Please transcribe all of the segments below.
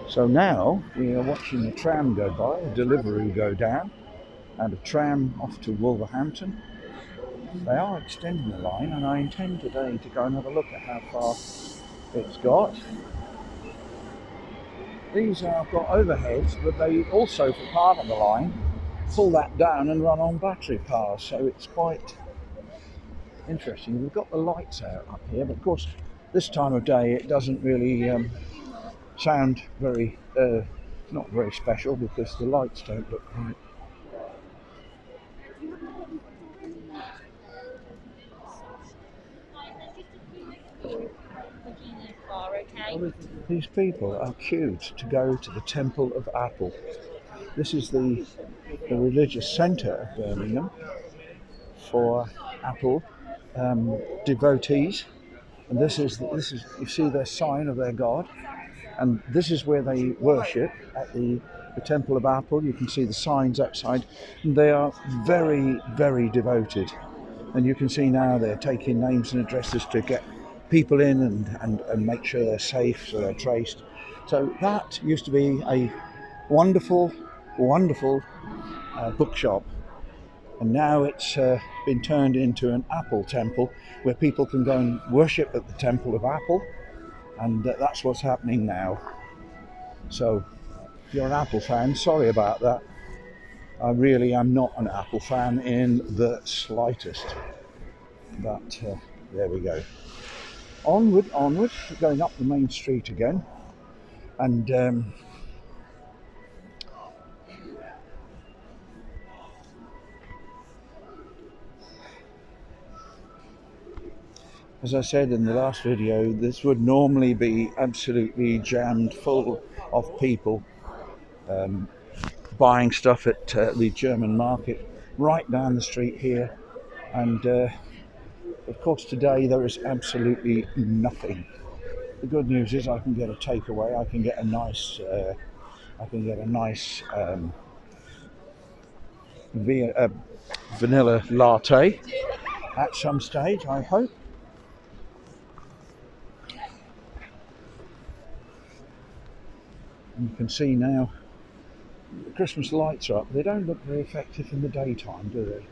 So now we are watching a tram go by, a Deliveroo go down, and a tram off to Wolverhampton. They are extending the line, and I intend today to go and have a look at how far it's got. These have got overheads, but they also, for part of the line, pull that down and run on battery power, so it's quite interesting. We've got the lights out up here, but of course this time of day it doesn't really sound very, not very special, because the lights don't look right. These people are queued to go to the Temple of Apple. This is the religious centre of Birmingham for Apple devotees, and this is you see their sign of their god, and this is where they worship at the Temple of Apple. You can see the signs outside, and they are very, very devoted. And you can see now they're taking names and addresses to get people in and make sure they're safe, so they're traced. So that used to be a wonderful, wonderful bookshop, and now it's been turned into an Apple temple where people can go and worship at the Temple of Apple, and that's what's happening now. So if you're an Apple fan, sorry about that. I really am not an Apple fan in the slightest. But there we go. Onward, onward, going up the main street again. And as I said in the last video, this would normally be absolutely jammed full of people buying stuff at the German market right down the street here. And of course today there is absolutely nothing. The good news is I can get a takeaway. I can get a nice vanilla latte at some stage, I hope. And you can see now the Christmas lights are up. They don't look very effective in the daytime, do they?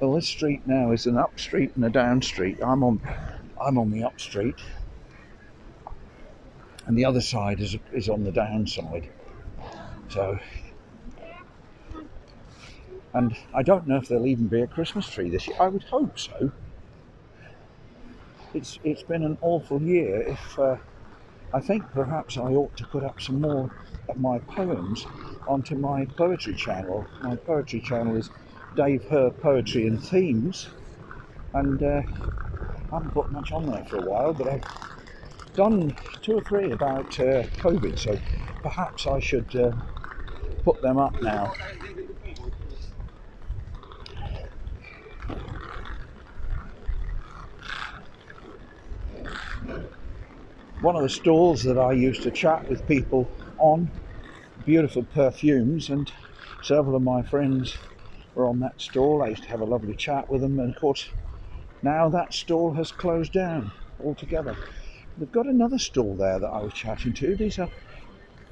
Well, this street now is an up street and a down street. I'm on the up street, and the other side is on the down side. So, and I don't know if there'll even be a Christmas tree this year. I would hope so. It's been an awful year. If I think perhaps I ought to put up some more of my poems onto my poetry channel. My poetry channel is Dave Hurr Poetry and Themes, and I haven't put much on there for a while, but I've done 2 or 3 about COVID, so perhaps I should put them up now. One of the stalls that I used to chat with people on, beautiful perfumes, and several of my friends were on that stall. I used to have a lovely chat with them, and of course now that stall has closed down altogether. They've got another stall there that I was chatting to.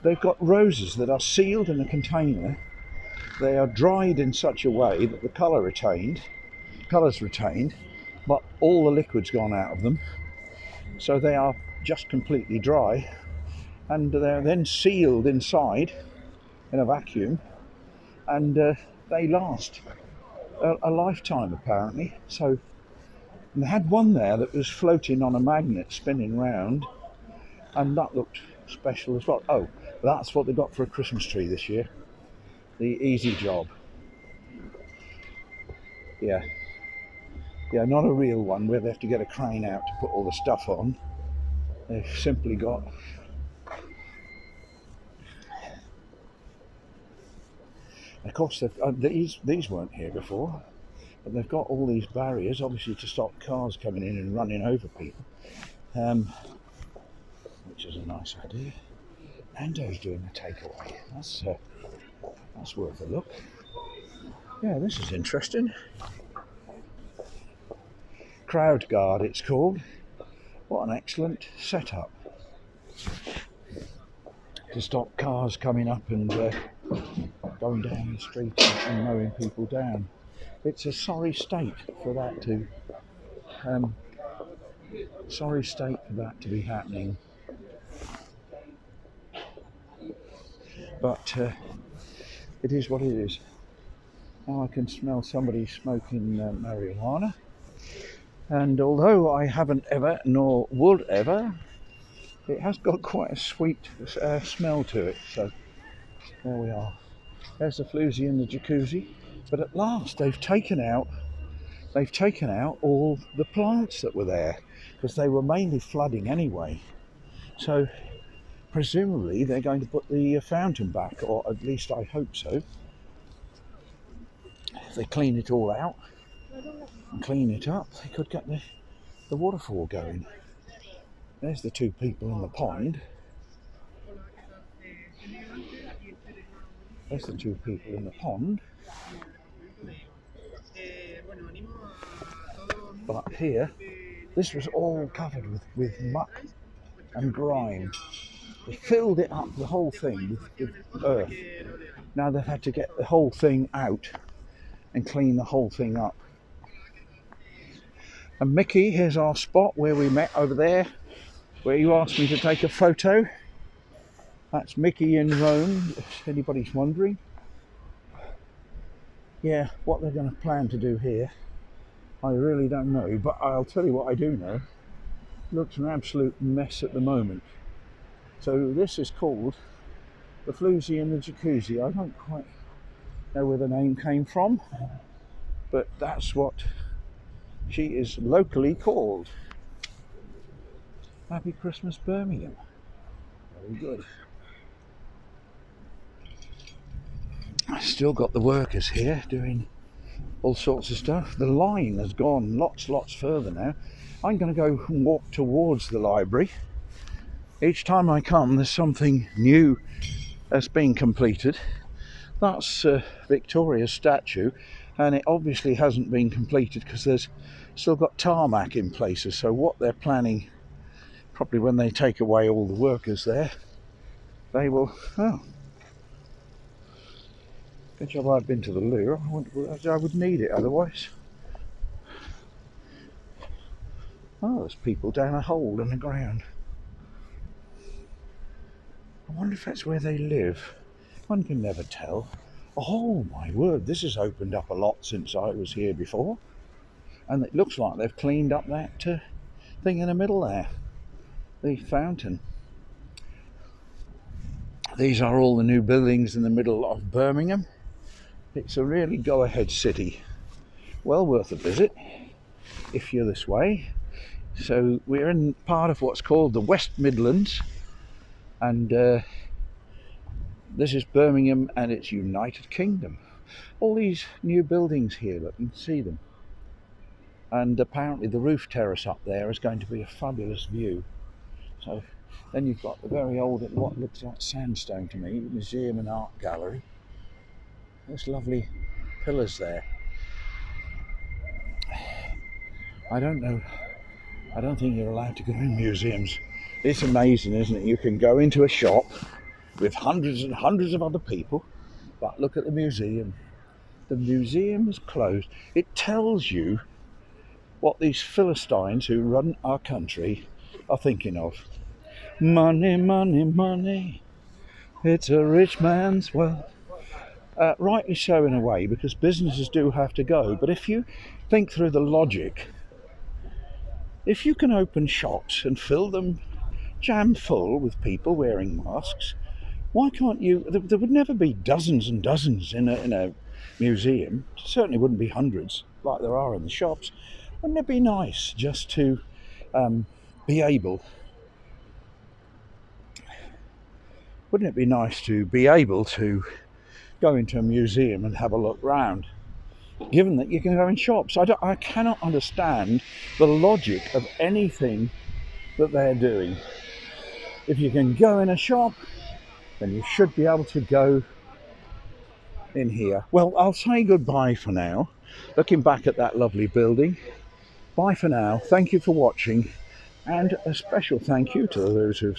They've got roses that are sealed in a container. They are dried in such a way that the colour's retained, but all the liquid's gone out of them. So they are just completely dry, and they're then sealed inside in a vacuum, and they last a lifetime apparently. So, and they had one there that was floating on a magnet spinning round, and that looked special as well. Oh, that's what they got for a Christmas tree this year, the easy job. Yeah, not a real one where they have to get a crane out to put all the stuff on. They've simply got of course these weren't here before, but they've got all these barriers obviously to stop cars coming in and running over people, which is a nice idea. Nando's doing a takeaway. That's worth a look. Yeah, this is interesting. Crowd Guard it's called. What an excellent setup. to stop cars coming up and going down the street and mowing people down. It's a sorry state for that to be happening. But it is what it is. Now I can smell somebody smoking marijuana, and although I haven't ever, nor would ever, it has got quite a sweet smell to it. So there we are. There's the floozy and the jacuzzi. But at last they've taken out all the plants that were there, because they were mainly flooding anyway. So presumably they're going to put the fountain back, or at least I hope so. If they clean it all out and clean it up, they could get the waterfall going. There's the two people in the pond. There's the two people in the pond. But here, this was all covered with muck and grime. They filled it up, the whole thing, with earth. Now they've had to get the whole thing out and clean the whole thing up. And Mickey, here's our spot where we met over there, where you asked me to take a photo. That's Mickey in Rome, if anybody's wondering. Yeah, what they're going to plan to do here, I really don't know, but I'll tell you what I do know. It looks an absolute mess at the moment. So this is called the Floozy and the Jacuzzi. I don't quite know where the name came from, but that's what she is locally called. Happy Christmas, Birmingham. Very good. I've still got the workers here doing all sorts of stuff. The line has gone lots further now. I'm going to go and walk towards the library. Each time I come, there's something new that's been completed. That's Victoria's statue, and it obviously hasn't been completed because there's still got tarmac in places. So what they're planning, probably when they take away all the workers there, they will... Oh, good job I've been to the loo. I would need it otherwise. Oh, there's people down a hole in the ground. I wonder if that's where they live. One can never tell. Oh my word, this has opened up a lot since I was here before. And it looks like they've cleaned up that thing in the middle there. The fountain. These are all the new buildings in the middle of Birmingham. It's a really go-ahead city. Well worth a visit if you're this way. So we're in part of what's called the West Midlands, and this is Birmingham and its United Kingdom. All these new buildings here, look, you can see them. And apparently the roof terrace up there is going to be a fabulous view. So then you've got the very old, what looks like sandstone to me, museum and art gallery. There's lovely pillars there. I don't know. I don't think you're allowed to go in museums. It's amazing, isn't it? You can go into a shop with hundreds and hundreds of other people, but look at the museum. The museum is closed. It tells you what these Philistines who run our country are thinking of. Money, money, money. It's a rich man's wealth. Rightly so in a way, because businesses do have to go. But if you think through the logic, if you can open shops and fill them jam full with people wearing masks, why can't you? There would never be dozens and dozens in a museum. Certainly wouldn't be hundreds like there are in the shops. Wouldn't it be nice just to be able? Wouldn't it be nice to be able to go into a museum and have a look round, given that you can go in shops? I cannot understand the logic of anything that they're doing. If you can go in a shop, then you should be able to go in here. Well, I'll say goodbye for now, looking back at that lovely building. Bye for now. Thank you for watching, and a special thank you to those who've